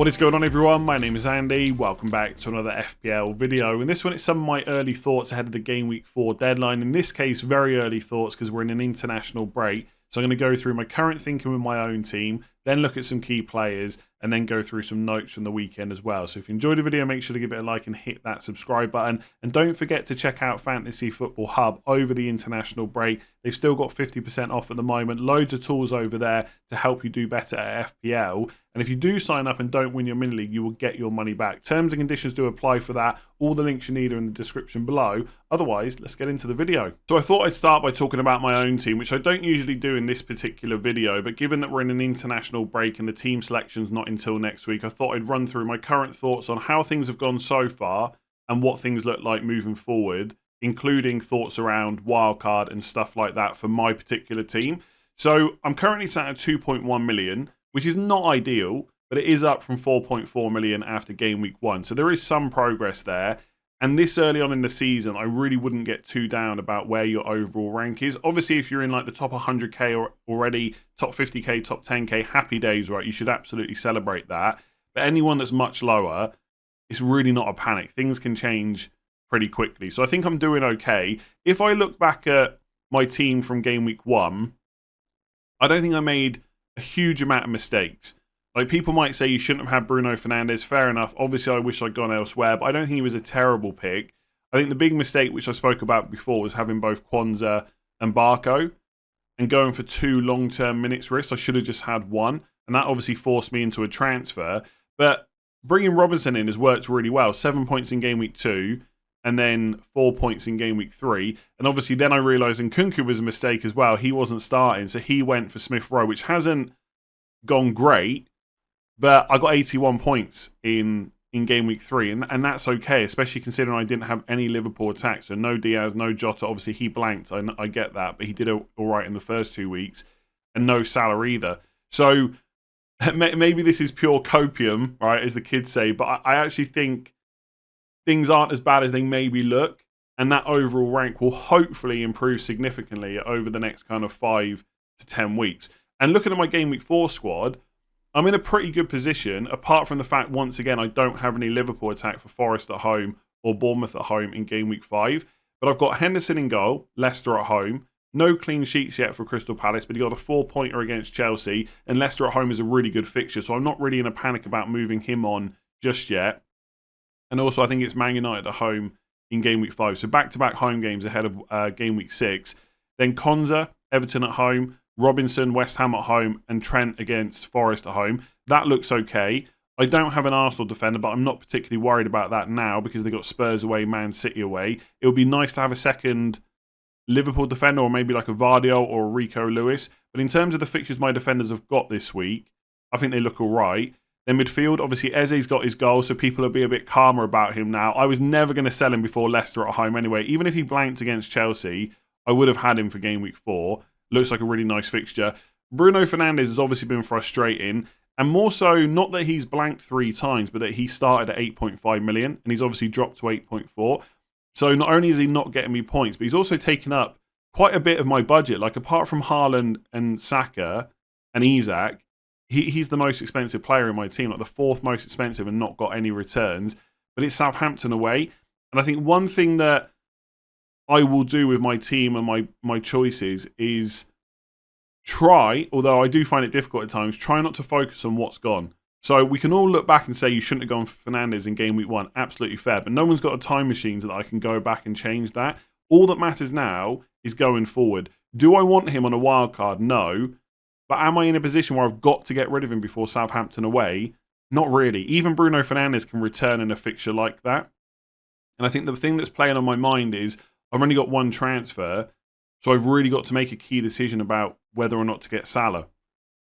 What is going on, everyone? My name is Andy. Welcome back to another FPL video. In this one, it's some of my early thoughts ahead of the Game Week 4 deadline. In this case, very early thoughts because we're in an international break. So I'm going to go through my current thinking with my own team, then look at some key players, and then go through some notes from the weekend as well. So if you enjoyed the video, make sure to give it a like and hit that subscribe button. And don't forget to check out Fantasy Football Hub over the international break. They've still got 50% off at the moment. Loads of tools over there to help you do better at FPL. And if you do sign up and don't win your mini league, you will get your money back. Terms and conditions do apply for that. All the links you need are in the description below. Otherwise, let's get into the video. So I thought I'd start by talking about my own team, which I don't usually do in this particular video, but given that we're in an international break and the team selection's not until next week, I thought I'd run through my current thoughts on how things have gone so far and what things look like moving forward, including thoughts around wildcard and stuff like that for my particular team. So I'm currently sat at 2.1 million, which is not ideal, but it is up from 4.4 million after game week 1. So there is some progress there. And this early on in the season, I really wouldn't get too down about where your overall rank is. Obviously, if you're in like the top 100k already, top 50k, top 10k, happy days, right? You should absolutely celebrate that. But anyone that's much lower, it's really not a panic. Things can change pretty quickly. So I think I'm doing okay. If I look back at my team from game week 1, I don't think I made a huge amount of mistakes. Like, people might say you shouldn't have had Bruno Fernandes. Fair enough. Obviously, I wish I'd gone elsewhere, but I don't think he was a terrible pick. I think the big mistake, which I spoke about before, was having both Kwanzaa and Barco and going for 2 long-term minutes risks. I should have just had 1, and that obviously forced me into a transfer. But bringing Robinson in has worked really well. 7 points in game week 2, and then 4 points in game week 3. And obviously then I realised Nkunku was a mistake as well. He wasn't starting, so he went for Smith Rowe, which hasn't gone great. But I got 81 points in game week 3, and that's okay, especially considering I didn't have any Liverpool attacks. So no Diaz, no Jota. Obviously, he blanked. I get that, but he did all right in the first 2 weeks. And no Salah either. So maybe this is pure copium, right, as the kids say, but I actually think things aren't as bad as they maybe look. And that overall rank will hopefully improve significantly over the next kind of 5 to 10 weeks. And looking at my game week 4 squad, I'm in a pretty good position, apart from the fact, once again, I don't have any Liverpool attack for Forest at home or Bournemouth at home in game week 5. But I've got Henderson in goal, Leicester at home. No clean sheets yet for Crystal Palace, but he got a 4-pointer against Chelsea. And Leicester at home is a really good fixture, so I'm not really in a panic about moving him on just yet. And also, I think it's Man United at home in game week 5. So back-to-back home games ahead of game week 6. Then Kwanzaa, Everton at home. Robinson, West Ham at home, and Trent against Forest at home. That looks okay. I don't have an Arsenal defender, but I'm not particularly worried about that now because they got Spurs away, Man City away. It would be nice to have a second Liverpool defender, or maybe like a Vardio or a Rico Lewis. But in terms of the fixtures my defenders have got this week, I think they look all right. Then midfield, obviously Eze's got his goal, so people will be a bit calmer about him now. I was never going to sell him before Leicester at home anyway. Even if he blanked against Chelsea, I would have had him for game week 4. Looks like a really nice fixture. Bruno Fernandes has obviously been frustrating. And more so, not that he's blanked 3 times, but that he started at 8.5 million. And he's obviously dropped to 8.4. So not only is he not getting me points, but he's also taken up quite a bit of my budget. Like, apart from Haaland and Saka and Isak, he's the most expensive player in my team. Like, the 4th most expensive and not got any returns. But it's Southampton away. And I think one thing that I will do with my team and my choices is try, although I do find it difficult at times, try not to focus on what's gone. So we can all look back and say you shouldn't have gone for Fernandes in game week 1. Absolutely fair. But no one's got a time machine so that I can go back and change that. All that matters now is going forward. Do I want him on a wild card? No. But am I in a position where I've got to get rid of him before Southampton away? Not really. Even Bruno Fernandes can return in a fixture like that. And I think the thing that's playing on my mind is I've only got 1 transfer, so I've really got to make a key decision about whether or not to get Salah.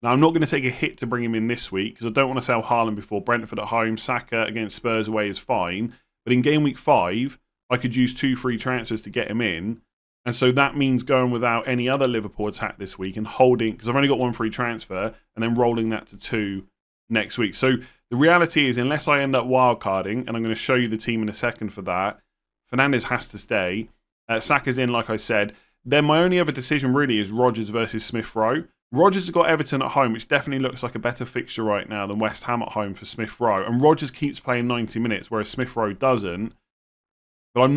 Now, I'm not going to take a hit to bring him in this week because I don't want to sell Haaland before Brentford at home. Saka against Spurs away is fine. But in game week 5, I could use 2 free transfers to get him in. And so that means going without any other Liverpool attack this week and holding, because I've only got 1 free transfer, and then rolling that to 2 next week. So the reality is, unless I end up wildcarding, and I'm going to show you the team in a second for that, Fernandes has to stay. Saka's in, like I said. Then my only other decision really is Rodgers versus Smith Rowe. Rodgers has got Everton at home, which definitely looks like a better fixture right now than West Ham at home for Smith Rowe. And Rodgers keeps playing 90 minutes, whereas Smith Rowe doesn't. But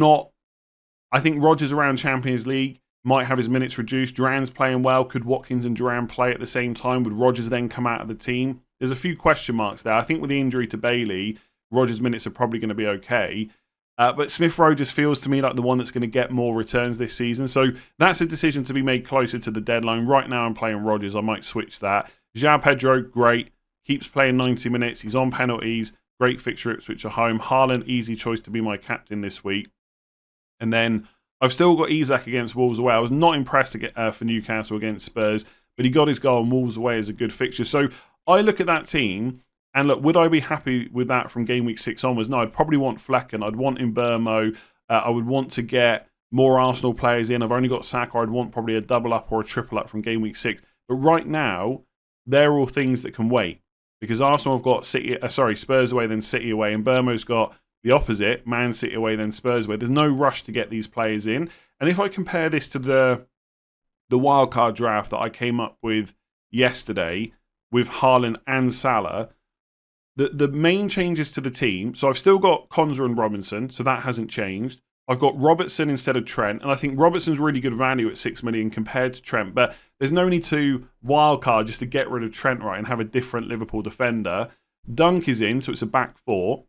I think Rodgers around Champions League might have his minutes reduced. Duran's playing well. Could Watkins and Duran play at the same time? Would Rodgers then come out of the team? There's a few question marks there. I think with the injury to Bailey, Rodgers' minutes are probably going to be okay. But Smith Rowe just feels to me like the one that's going to get more returns this season. So that's a decision to be made closer to the deadline. Right now I'm playing Rodgers. I might switch that. João Pedro, great. Keeps playing 90 minutes. He's on penalties. Great fixture Ipswich at home. Haaland, easy choice to be my captain this week. And then I've still got Isak against Wolves away. I was not impressed to get for Newcastle against Spurs, but he got his goal and Wolves away is a good fixture. So I look at that team and look, would I be happy with that from game week 6 onwards? No, I'd probably want Flecken. I'd want Mbeumo. I would want to get more Arsenal players in. I've only got Saka. I'd want probably a double up or a triple up from game week 6. But right now, they're all things that can wait because Arsenal have got Spurs away, then City away, and Mbeumo's got the opposite, Man City away, then Spurs away. There's no rush to get these players in. And if I compare this to the wildcard draft that I came up with yesterday with Haaland and Salah, the main changes to the team, so I've still got Konza and Robinson, so that hasn't changed. I've got Robertson instead of Trent, and I think Robertson's really good value at 6 million compared to Trent, but there's no need to wildcard just to get rid of Trent, right, and have a different Liverpool defender. Dunk is in, so it's a back four,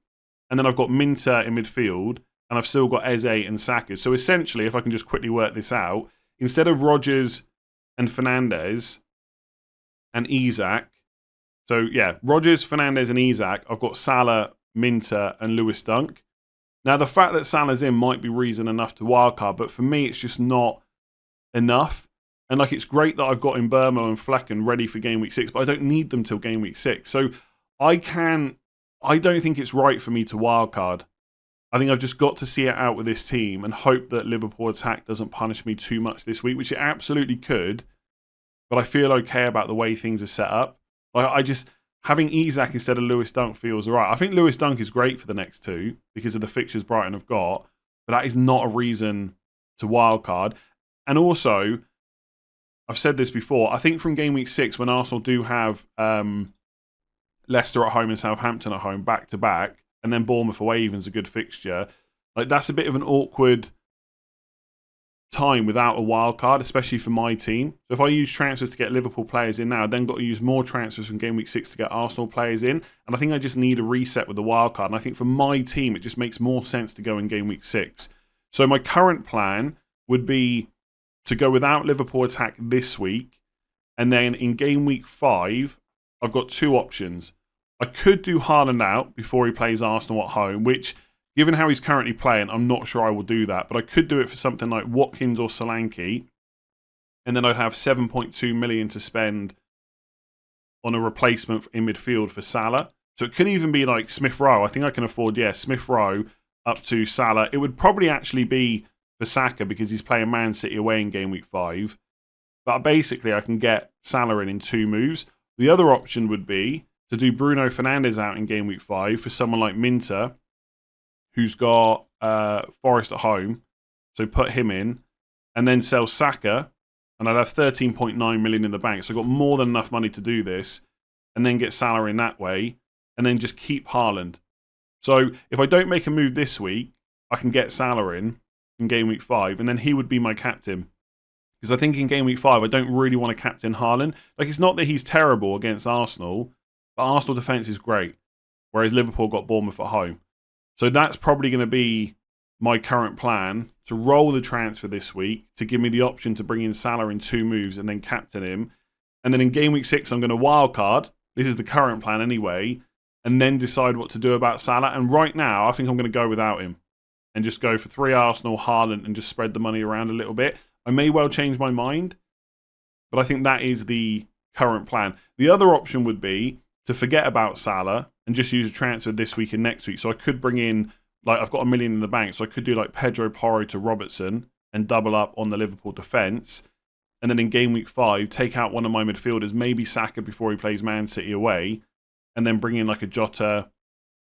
and then I've got Minter in midfield, and I've still got Eze and Saka. So essentially, if I can just quickly work this out, instead of Rodgers and Fernandes and Isak, so yeah, Rodgers, Fernandes and Isak, I've got Salah, Minter and Lewis Dunk. Now the fact that Salah's in might be reason enough to wildcard, but for me it's just not enough. And like it's great that I've got Mbeumo and Flecken ready for game week 6, but I don't need them till game week 6. So I don't think it's right for me to wildcard. I think I've just got to see it out with this team and hope that Liverpool attack doesn't punish me too much this week, which it absolutely could. But I feel okay about the way things are set up. Having Isak instead of Lewis Dunk feels all right. I think Lewis Dunk is great for the next two because of the fixtures Brighton have got, but that is not a reason to wildcard. And also, I've said this before, I think from game week 6, when Arsenal do have Leicester at home and Southampton at home back to back, and then Bournemouth away even's a good fixture, like that's a bit of an awkward time without a wild card, especially for my team. So if I use transfers to get Liverpool players in now, I've then got to use more transfers from game week 6 to get Arsenal players in. And I think I just need a reset with the wild card. And I think for my team, it just makes more sense to go in game week 6. So my current plan would be to go without Liverpool attack this week. And then in game week 5, I've got two options. I could do Haaland out before he plays Arsenal at home, which, given how he's currently playing, I'm not sure I will do that. But I could do it for something like Watkins or Solanke. And then I'd have 7.2 million to spend on a replacement in midfield for Salah. So it could even be like Smith Rowe. I think I can afford, Smith Rowe up to Salah. It would probably actually be for Saka because he's playing Man City away in game week 5. But basically I can get Salah in 2 moves. The other option would be to do Bruno Fernandes out in game week 5 for someone like Minter, who's got Forest at home. So put him in and then sell Saka. And I'd have 13.9 million in the bank. So I've got more than enough money to do this. And then get Salah in that way. And then just keep Haaland. So if I don't make a move this week, I can get Salah in game week 5. And then he would be my captain. Because I think in game week 5, I don't really want to captain Haaland. Like, it's not that he's terrible against Arsenal. But Arsenal defence is great. Whereas Liverpool got Bournemouth at home. So that's probably going to be my current plan, to roll the transfer this week, to give me the option to bring in Salah in 2 moves and then captain him. And then in game week 6, I'm going to wildcard. This is the current plan anyway. And then decide what to do about Salah. And right now, I think I'm going to go without him. And just go for 3 Arsenal, Haaland, and just spread the money around a little bit. I may well change my mind. But I think that is the current plan. The other option would be to forget about Salah and just use a transfer this week and next week. So I could bring in, like, I've got $1 million in the bank, so I could do like Pedro Porro to Robertson and double up on the Liverpool defence. And then in game week 5, take out one of my midfielders, maybe Saka before he plays Man City away, and then bring in like a Jota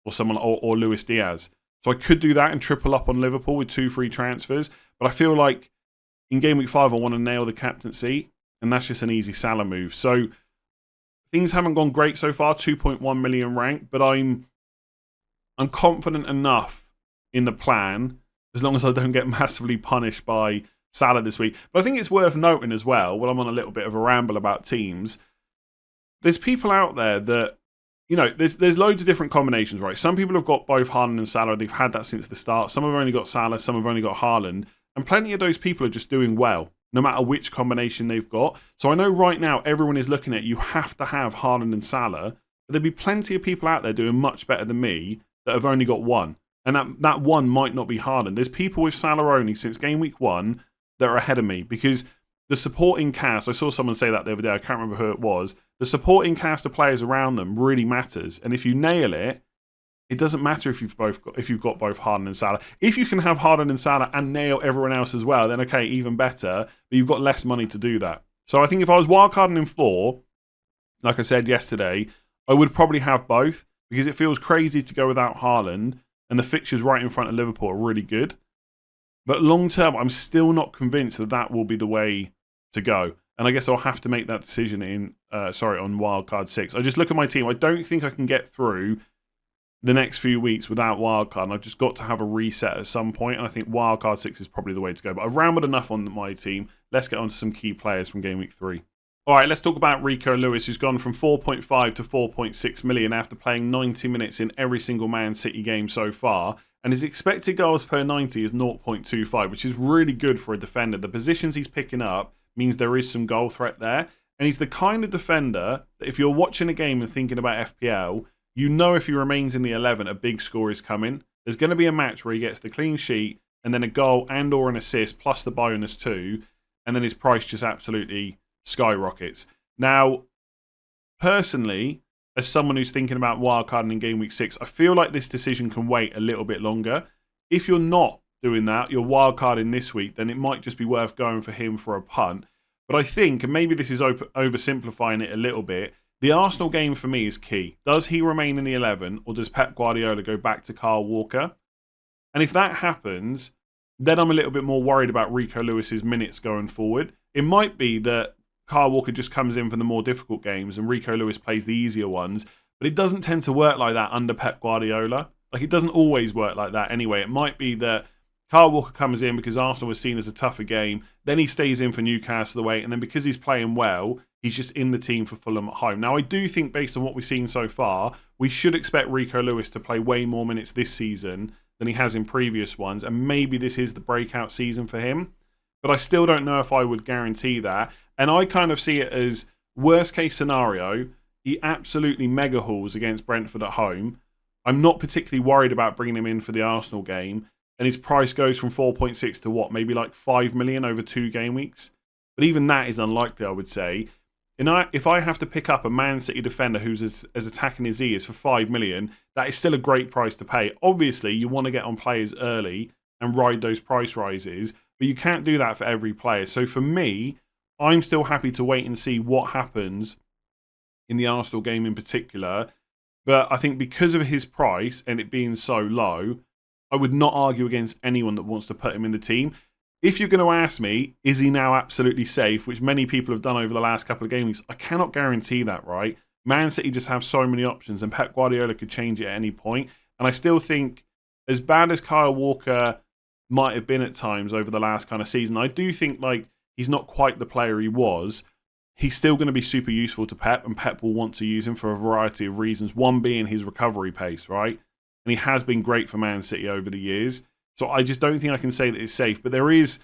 or someone or Luis Diaz. So I could do that and triple up on Liverpool with 2 free transfers. But I feel like in game week 5, I want to nail the captaincy. and that's just an easy Salah move. So things haven't gone great so far, 2.1 million rank, but I'm confident enough in the plan, as long as I don't get massively punished by Salah this week. But I think it's worth noting as well, when I'm on a little bit of a ramble about teams, there's people out there that, there's loads of different combinations, right? Some people have got both Haaland and Salah. They've had that since the start. Some have only got Salah. Some have only got Haaland. And plenty of those people are just doing well, no matter which combination they've got. So I know right now everyone is looking at, you have to have Haaland and Salah. But there'll be plenty of people out there doing much better than me that have only got one. And that one might not be Haaland. There's people with Salah only since game week 1 that are ahead of me, because the supporting cast, I saw someone say that the other day, I can't remember who it was, the supporting cast of players around them really matters. And if you nail it, it doesn't matter if you've got both Haaland and Salah. If you can have Haaland and Salah and nail everyone else as well, then okay, even better, but you've got less money to do that. So I think if I was wildcarding in 4, like I said yesterday, I would probably have both, because it feels crazy to go without Haaland, and the fixtures right in front of Liverpool are really good. But long term, I'm still not convinced that will be the way to go. And I guess I'll have to make that decision on wildcard 6. I just look at my team. I don't think I can get through the next few weeks without wildcard. And I've just got to have a reset at some point. And I think wildcard 6 is probably the way to go. But I've rambled enough on my team. Let's get on to some key players from game week 3. All right, let's talk about Rico Lewis, who's gone from 4.5 to 4.6 million after playing 90 minutes in every single Man City game so far. And his expected goals per 90 is 0.25, which is really good for a defender. The positions he's picking up means there is some goal threat there. And he's the kind of defender that if you're watching a game and thinking about FPL, you know if he remains in the 11, a big score is coming. There's going to be a match where he gets the clean sheet and then a goal and or an assist plus the bonus too. And then his price just absolutely skyrockets. Now, personally, as someone who's thinking about wildcarding in game week 6, I feel like this decision can wait a little bit longer. If you're not doing that, you're wildcarding this week, then it might just be worth going for him for a punt. But I think, and maybe this is oversimplifying it a little bit, the Arsenal game for me is key. Does he remain in the 11, or does Pep Guardiola go back to Kyle Walker? And if that happens, then I'm a little bit more worried about Rico Lewis's minutes going forward. It might be that Kyle Walker just comes in for the more difficult games and Rico Lewis plays the easier ones, but it doesn't tend to work like that under Pep Guardiola. Like, it doesn't always work like that anyway. It might be that Kyle Walker comes in because Arsenal was seen as a tougher game, then he stays in for Newcastle away, and then because he's playing well, he's just in the team for Fulham at home. Now, I do think, based on what we've seen so far, we should expect Rico Lewis to play way more minutes this season than he has in previous ones, and maybe this is the breakout season for him. But I still don't know if I would guarantee that. And I kind of see it as worst case scenario, he absolutely mega hauls against Brentford at home. I'm not particularly worried about bringing him in for the Arsenal game. And his price goes from 4.6 to what? Maybe like 5 million over 2 game weeks. But even that is unlikely, I would say. And if I have to pick up a Man City defender who's as attacking as he is for 5 million, that is still a great price to pay. Obviously, you want to get on players early and ride those price rises, but you can't do that for every player. So for me, I'm still happy to wait and see what happens in the Arsenal game in particular. But I think because of his price and it being so low, I would not argue against anyone that wants to put him in the team. If you're going to ask me, is he now absolutely safe, which many people have done over the last couple of game weeks, I cannot guarantee that, right? Man City just have so many options and Pep Guardiola could change it at any point. And I still think, as bad as Kyle Walker might have been at times over the last kind of season, I do think like he's not quite the player he was. He's still going to be super useful to Pep, and Pep will want to use him for a variety of reasons. One being his recovery pace, right? And he has been great for Man City over the years. So I just don't think I can say that it's safe. But there is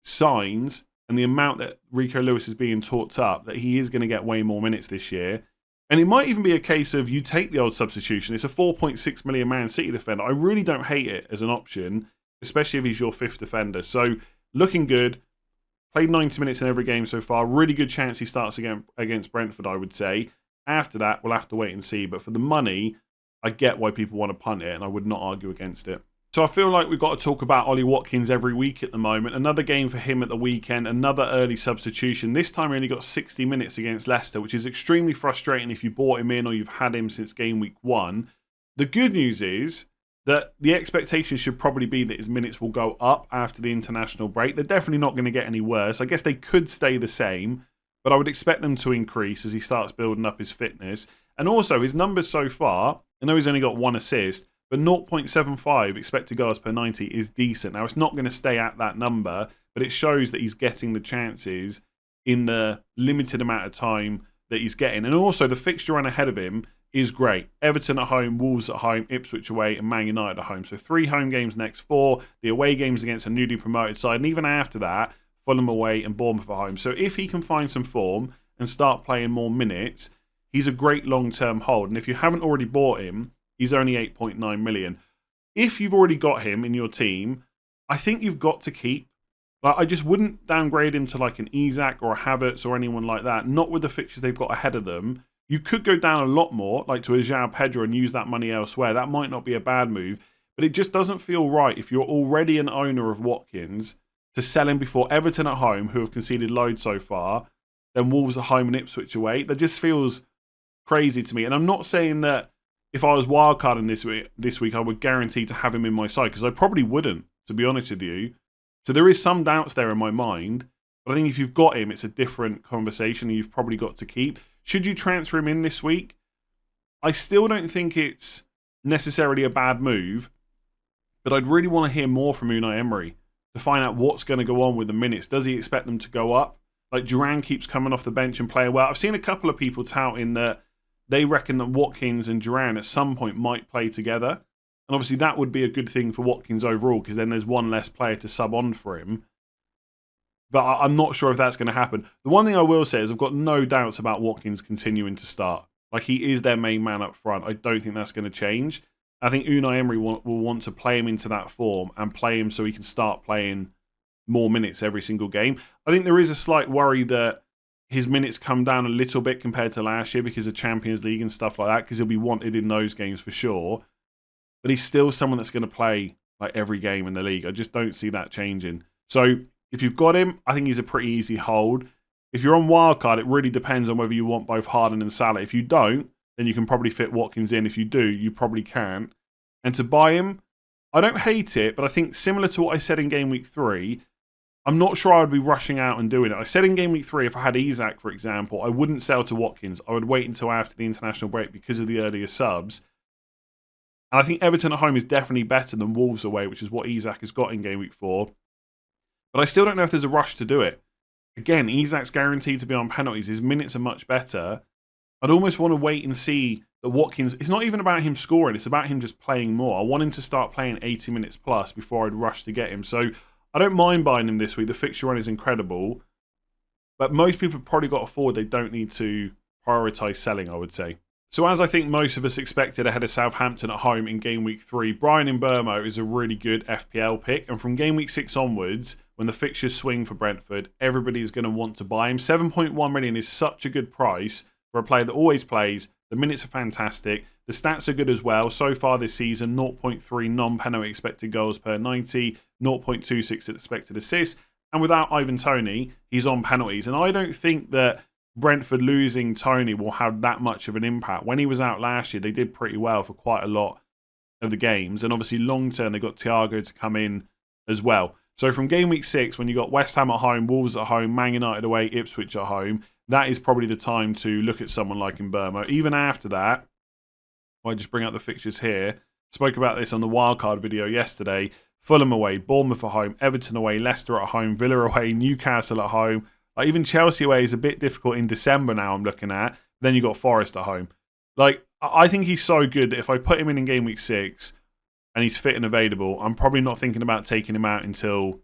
signs, and the amount that Rico Lewis is being talked up, that he is going to get way more minutes this year. And it might even be a case of you take the old substitution. It's a 4.6 million Man City defender. I really don't hate it as an option, especially if he's your 5th defender. So looking good. Played 90 minutes in every game so far. Really good chance he starts again against Brentford, I would say. After that, we'll have to wait and see. But for the money, I get why people want to punt it, and I would not argue against it. So I feel like we've got to talk about Ollie Watkins every week at the moment. Another game for him at the weekend, another early substitution. This time he only got 60 minutes against Leicester, which is extremely frustrating if you bought him in or you've had him since game week 1. The good news is that the expectation should probably be that his minutes will go up after the international break. They're definitely not going to get any worse. I guess they could stay the same, but I would expect them to increase as he starts building up his fitness. And also, his numbers so far, I know he's only got 1 assist, but 0.75 expected goals per 90 is decent. Now, it's not going to stay at that number, but it shows that he's getting the chances in the limited amount of time that he's getting. And also, the fixture run ahead of him is great. Everton at home, Wolves at home, Ipswich away, and Man United at home. So 3 home games next 4, the away games against a newly promoted side, and even after that, Fulham away and Bournemouth at home. So if he can find some form and start playing more minutes, he's a great long-term hold. And if you haven't already bought him, he's only 8.9 million. If you've already got him in your team, I think you've got to keep. Like, I just wouldn't downgrade him to like an Isak or a Havertz or anyone like that. Not with the fixtures they've got ahead of them. You could go down a lot more, like to a João Pedro, and use that money elsewhere. That might not be a bad move, but it just doesn't feel right if you're already an owner of Watkins to sell him before Everton at home, who have conceded loads so far, then Wolves at home and Ipswich away. That just feels crazy to me. And I'm not saying that if I was wildcarding this week, I would guarantee to have him in my side, because I probably wouldn't, to be honest with you. So there is some doubts there in my mind. But I think if you've got him, it's a different conversation and you've probably got to keep. Should you transfer him in this week? I still don't think it's necessarily a bad move, but I'd really want to hear more from Unai Emery to find out what's going to go on with the minutes. Does he expect them to go up? Like, Duran keeps coming off the bench and playing well. I've seen a couple of people touting that they reckon that Watkins and Duran at some point might play together. And obviously that would be a good thing for Watkins overall, because then there's one less player to sub on for him. But I'm not sure if that's going to happen. The one thing I will say is I've got no doubts about Watkins continuing to start. Like, he is their main man up front. I don't think that's going to change. I think Unai Emery will want to play him into that form and play him so he can start playing more minutes every single game. I think there is a slight worry that his minutes come down a little bit compared to last year because of Champions League and stuff like that, because he'll be wanted in those games for sure. But he's still someone that's going to play like every game in the league. I just don't see that changing. So if you've got him, I think he's a pretty easy hold. If you're on wildcard, it really depends on whether you want both Harden and Salah. If you don't, then you can probably fit Watkins in. If you do, you probably can't. And to buy him, I don't hate it, but I think similar to what I said in Game Week 3, I'm not sure I would be rushing out and doing it. I said in Game Week 3, if I had Isak, for example, I wouldn't sell to Watkins. I would wait until after the international break because of the earlier subs. And I think Everton at home is definitely better than Wolves away, which is what Isak has got in Game Week 4. But I still don't know if there's a rush to do it. Again, Isak's guaranteed to be on penalties. His minutes are much better. I'd almost want to wait and see that Watkins... It's not even about him scoring. It's about him just playing more. I want him to start playing 80 minutes plus before I'd rush to get him. So I don't mind buying him this week. The fixture run is incredible. But most people have probably got a forward they don't need to prioritise selling, I would say. So as I think most of us expected ahead of Southampton at home in Game Week 3, Bryan Mbeumo is a really good FPL pick. And from Game Week 6 onwards, when the fixtures swing for Brentford, everybody is going to want to buy him. 7.1 million is such a good price for a player that always plays. The minutes are fantastic. The stats are good as well. So far this season, 0.3 non-penalty expected goals per 90, 0.26 expected assists. And without Ivan Toney, he's on penalties. And I don't think that Brentford losing Toney will have that much of an impact. When he was out last year, they did pretty well for quite a lot of the games. And obviously, long term, they got Thiago to come in as well. So from Game Week 6, when you got West Ham at home, Wolves at home, Man United away, Ipswich at home, that is probably the time to look at someone like Mbeumo. Even after that, I just bring up the fixtures here. Spoke about this on the wildcard video yesterday. Fulham away, Bournemouth at home, Everton away, Leicester at home, Villa away, Newcastle at home. Like, even Chelsea away is a bit difficult in December now, I'm looking at. Then you got Forest at home. Like, I think he's so good that if I put him in Game Week 6 and he's fit and available, I'm probably not thinking about taking him out until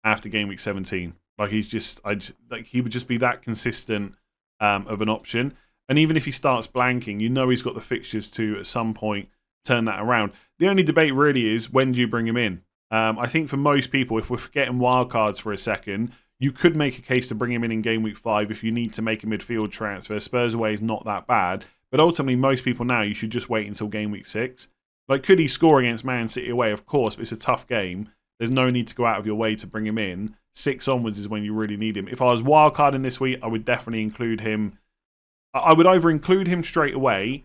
after Game Week 17. Like, he would just be that consistent of an option. And even if he starts blanking, you know he's got the fixtures to, at some point, turn that around. The only debate really is, when do you bring him in? I think for most people, if we're forgetting wildcards for a second, you could make a case to bring him in Game Week 5 if you need to make a midfield transfer. Spurs away is not that bad. But ultimately, most people now, you should just wait until Game Week 6. Like, could he score against Man City away? Of course, but it's a tough game. There's no need to go out of your way to bring him in. 6 onwards is when you really need him. If I was wildcarding this week, I would definitely include him. I would either include him straight away,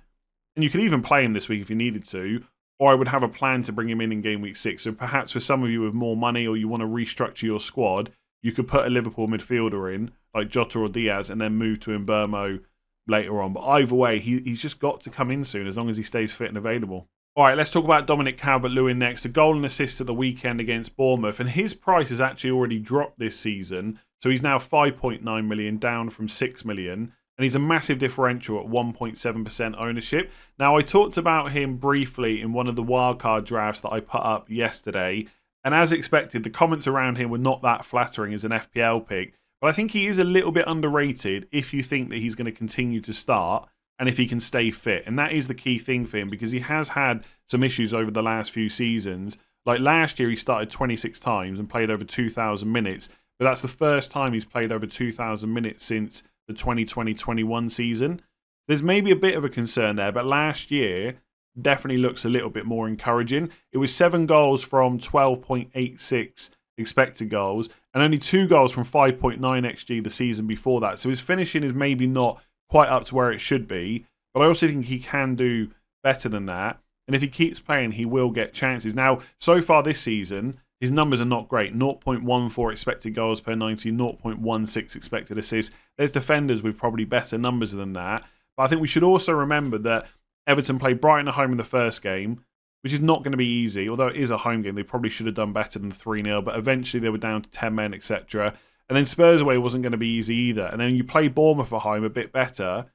and you could even play him this week if you needed to, or I would have a plan to bring him in Game Week 6. So perhaps for some of you with more money, or you want to restructure your squad, you could put a Liverpool midfielder in like Jota or Diaz and then move to Mbeumo later on. But either way, he's just got to come in soon as long as he stays fit and available. All right, let's talk about Dominic Calvert-Lewin next. A goal and assist at the weekend against Bournemouth, and his price has actually already dropped this season. So he's now 5.9 million, down from 6 million. And he's a massive differential at 1.7% ownership. Now, I talked about him briefly in one of the wildcard drafts that I put up yesterday. And as expected, the comments around him were not that flattering as an FPL pick. But I think he is a little bit underrated if you think that he's going to continue to start and if he can stay fit. And that is the key thing for him because he has had some issues over the last few seasons. Like last year, he started 26 times and played over 2,000 minutes. But that's the first time he's played over 2,000 minutes since the 2020-21 season. There's maybe a bit of a concern there, but last year definitely looks a little bit more encouraging. It was 7 goals from 12.86 expected goals and only 2 goals from 5.9 XG the season before that. So his finishing is maybe not quite up to where it should be, but I also think he can do better than that. And if he keeps playing, he will get chances. Now, so far this season, his numbers are not great. 0.14 expected goals per 90, 0.16 expected assists. There's defenders with probably better numbers than that. But I think we should also remember that Everton played Brighton at home in the first game, which is not going to be easy. Although it is a home game, they probably should have done better than 3-0. But eventually they were down to 10 men, etc. And then Spurs away wasn't going to be easy either. And then you play Bournemouth at home a bit better.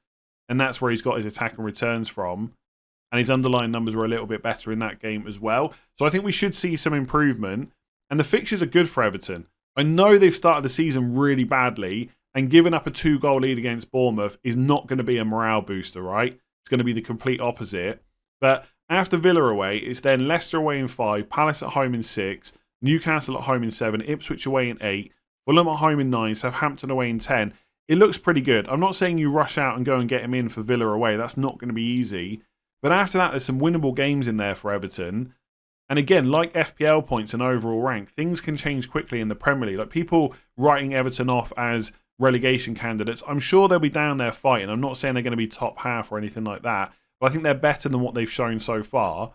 And that's where he's got his attack and returns from. And his underlying numbers were a little bit better in that game as well. So I think we should see some improvement. And the fixtures are good for Everton. I know they've started the season really badly, and giving up a 2-goal lead against Bournemouth is not going to be a morale booster, right? It's going to be the complete opposite. But after Villa away, it's then Leicester away in 5, Palace at home in 6, Newcastle at home in 7, Ipswich away in 8, Fulham at home in 9, Southampton away in 10. It looks pretty good. I'm not saying you rush out and go and get him in for Villa away. That's not going to be easy. But after that, there's some winnable games in there for Everton. And again, like FPL points and overall rank, things can change quickly in the Premier League. Like people writing Everton off as relegation candidates, I'm sure they'll be down there fighting. I'm not saying they're going to be top half or anything like that, but I think they're better than what they've shown so far.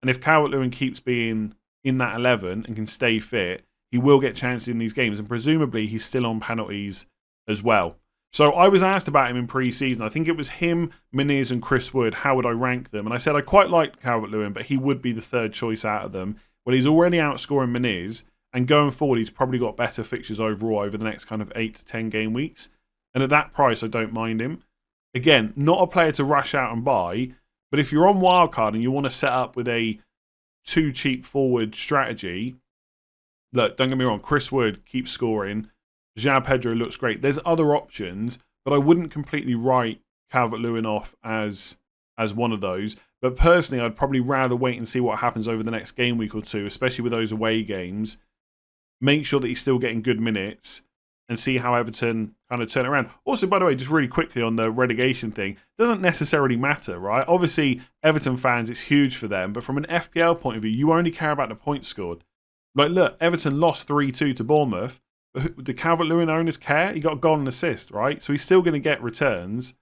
And if Calvert-Lewin keeps being in that 11 and can stay fit, he will get chances in these games. And presumably he's still on penalties as well. So I was asked about him in pre-season. I think it was him, Menez and Chris Wood. How would I rank them? And I said I quite liked Calvert-Lewin, but he would be the third choice out of them. Well, he's already outscoring Menez, and going forward, he's probably got better fixtures overall over the next kind of 8 to 10 game weeks. And at that price, I don't mind him. Again, not a player to rush out and buy, but if you're on wildcard and you want to set up with a too cheap forward strategy, look, don't get me wrong, Chris Wood keeps scoring. João Pedro looks great. There's other options, but I wouldn't completely write Calvert-Lewin off as one of those. But personally, I'd probably rather wait and see what happens over the next game week or two, especially with those away games. Make sure that he's still getting good minutes and see how Everton kind of turn it around. Also, by the way, just really quickly on the relegation thing, doesn't necessarily matter, right? Obviously, Everton fans, it's huge for them. But from an FPL point of view, you only care about the points scored. Like, look, Everton lost 3-2 to Bournemouth. But the Calvert-Lewin owners care? He got a goal and assist, right? So he's still going to get returns,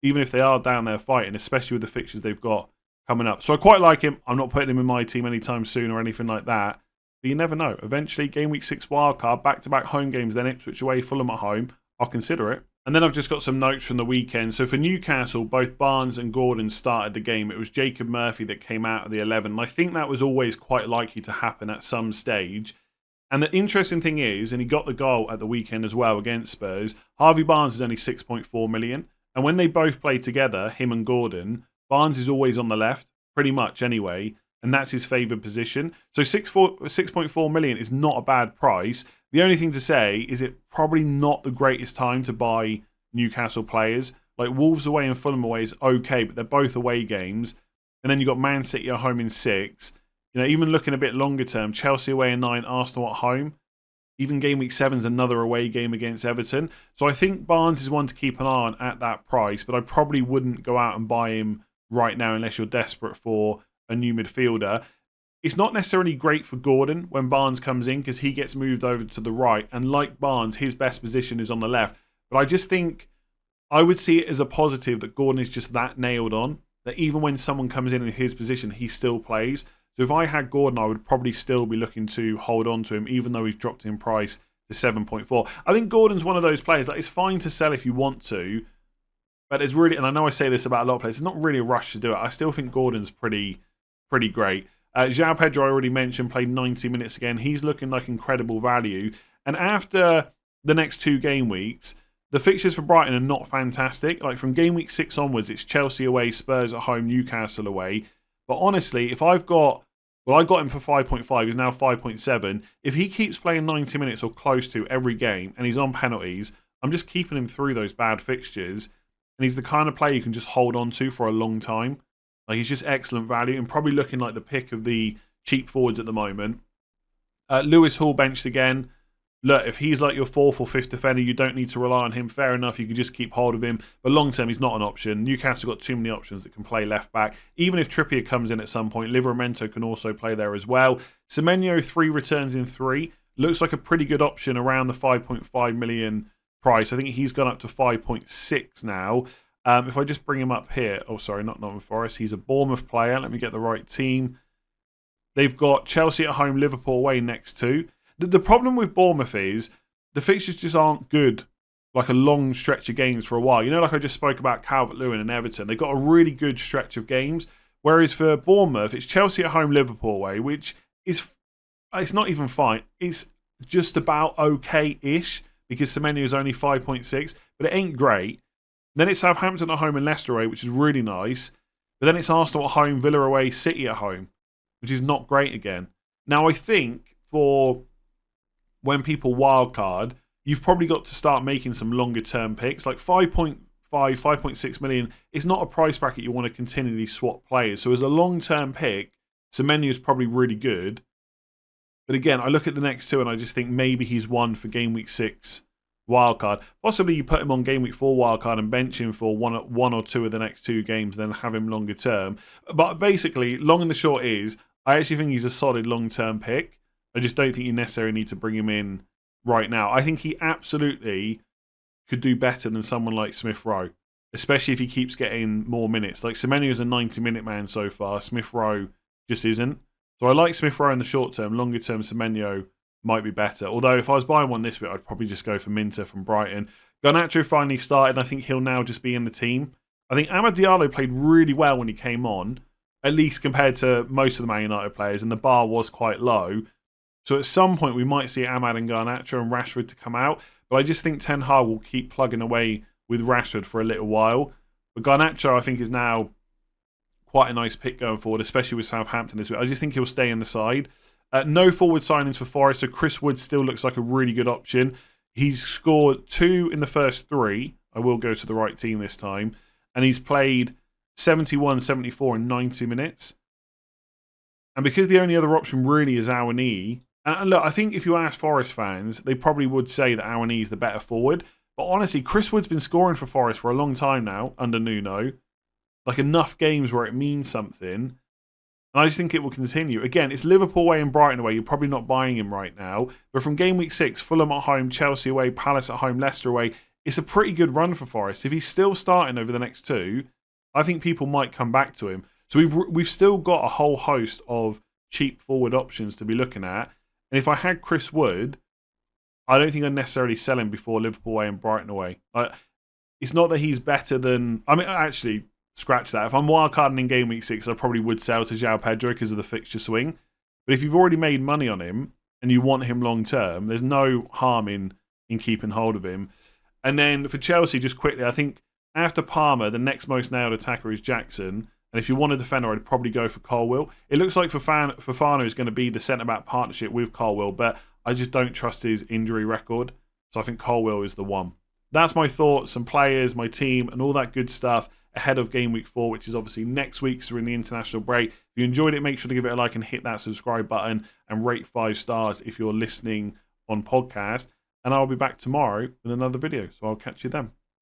even if they are down there fighting, especially with the fixtures they've got coming up. So I quite like him. I'm not putting him in my team anytime soon or anything like that. But you never know. Eventually, game week 6 wildcard, back-to-back home games, then Ipswich away, Fulham at home. I'll consider it. And then I've just got some notes from the weekend. So for Newcastle, both Barnes and Gordon started the game. It was Jacob Murphy that came out of the 11. And I think that was always quite likely to happen at some stage. And the interesting thing is, and he got the goal at the weekend as well against Spurs, Harvey Barnes is only 6.4 million. And when they both play together, him and Gordon, Barnes is always on the left, pretty much anyway. And that's his favoured position. So 6.4 million is not a bad price. The only thing to say is it probably not the greatest time to buy Newcastle players. Like Wolves away and Fulham away is okay, but they're both away games. And then you've got Man City at home in 6. You know, even looking a bit longer term, Chelsea away in 9, Arsenal at home. Even game week 7 is another away game against Everton. So I think Barnes is one to keep an eye on at that price, but I probably wouldn't go out and buy him right now unless you're desperate for a new midfielder. It's not necessarily great for Gordon when Barnes comes in because he gets moved over to the right. And like Barnes, his best position is on the left. But I just think I would see it as a positive that Gordon is just that nailed on, that even when someone comes in his position, he still plays. So if I had Gordon, I would probably still be looking to hold on to him, even though he's dropped in price to 7.4. I think Gordon's one of those players that it's fine to sell if you want to, but it's really, and I know I say this about a lot of players, it's not really a rush to do it. I still think Gordon's pretty great. João Pedro, I already mentioned, played 90 minutes again. He's looking like incredible value. And after the next 2 game weeks, the fixtures for Brighton are not fantastic. Like from game week 6 onwards, it's Chelsea away, Spurs at home, Newcastle away. But honestly, if I've got, well, I got him for 5.5, he's now 5.7. If he keeps playing 90 minutes or close to every game and he's on penalties, I'm just keeping him through those bad fixtures. And he's the kind of player you can just hold on to for a long time. Like he's just excellent value and probably looking like the pick of the cheap forwards at the moment. Lewis Hall benched again. Look, if he's like your 4th or 5th defender, you don't need to rely on him. Fair enough, you can just keep hold of him. But long term, he's not an option. Newcastle got too many options that can play left back. Even if Trippier comes in at some point, Livramento can also play there as well. Semenyo, 3 returns in 3. Looks like a pretty good option around the 5.5 million price. I think he's gone up to 5.6 now. If I just bring him up here. Oh, sorry, not Nottingham Forest. He's a Bournemouth player. Let me get the right team. They've got Chelsea at home, Liverpool away next 2. The problem with Bournemouth is the fixtures just aren't good, like a long stretch of games for a while. You know, like I just spoke about Calvert-Lewin and Everton. They've got a really good stretch of games. Whereas for Bournemouth, it's Chelsea at home, Liverpool away, which is, it's not even fine. It's just about okay-ish because Semenyo is only 5.6, but it ain't great. Then it's Southampton at home and Leicester away, which is really nice. But then it's Arsenal at home, Villa away, City at home, which is not great again. Now, I think for when people wildcard, you've probably got to start making some longer term picks. Like 5.5, 5.6 million is not a price bracket you want to continually swap players. So as a long term pick, Semenyo is probably really good. But again, I look at the next 2 and I just think maybe he's one for game week 6 wildcard. Possibly you put him on game week 4 wildcard and bench him for one or 2 of the next 2 games, then have him longer term. But basically, long and the short is, I actually think he's a solid long term pick. I just don't think you necessarily need to bring him in right now. I think he absolutely could do better than someone like Smith Rowe, especially if he keeps getting more minutes. Like Semenyo is a 90-minute man so far. Smith Rowe just isn't. So I like Smith Rowe in the short term. Longer term, Semenyo might be better. Although if I was buying one this week, I'd probably just go for Minter from Brighton. Garnacho finally started, and I think he'll now just be in the team. I think Amad Diallo played really well when he came on, at least compared to most of the Man United players, and the bar was quite low. So at some point we might see Amad and Garnacho and Rashford to come out. But I just think Ten Hag will keep plugging away with Rashford for a little while. But Garnacho, I think, is now quite a nice pick going forward, especially with Southampton this week. I just think he'll stay in the side. No forward signings for Forest, so Chris Wood still looks like a really good option. He's scored 2 in the first 3. I will go to the right team this time. And he's played 71, 74 and 90 minutes. And because the only other option really is Awoniyi, and look, I think if you ask Forest fans, they probably would say that Awoniyi is the better forward. But honestly, Chris Wood's been scoring for Forest for a long time now, under Nuno. Like enough games where it means something. And I just think it will continue. Again, it's Liverpool away and Brighton away. You're probably not buying him right now. But from game week 6, Fulham at home, Chelsea away, Palace at home, Leicester away, it's a pretty good run for Forest. If he's still starting over the next 2, I think people might come back to him. So we've still got a whole host of cheap forward options to be looking at. And if I had Chris Wood, I don't think I'd necessarily sell him before Liverpool away and Brighton away. It's not that he's better than... I mean, actually, scratch that. If I'm wildcarding in game week 6, I probably would sell to João Pedro because of the fixture swing. But if you've already made money on him and you want him long term, there's no harm in keeping hold of him. And then for Chelsea, just quickly, I think after Palmer, the next most nailed attacker is Jackson. And if you want a defender, I'd probably go for Colwill. It looks like Fofana is going to be the centre-back partnership with Colwill, but I just don't trust his injury record. So I think Colwill is the one. That's my thoughts and players, my team, and all that good stuff ahead of Game Week 4, which is obviously next week, so we're in the international break. If you enjoyed it, make sure to give it a like and hit that subscribe button and rate 5 stars if you're listening on podcast. And I'll be back tomorrow with another video, so I'll catch you then.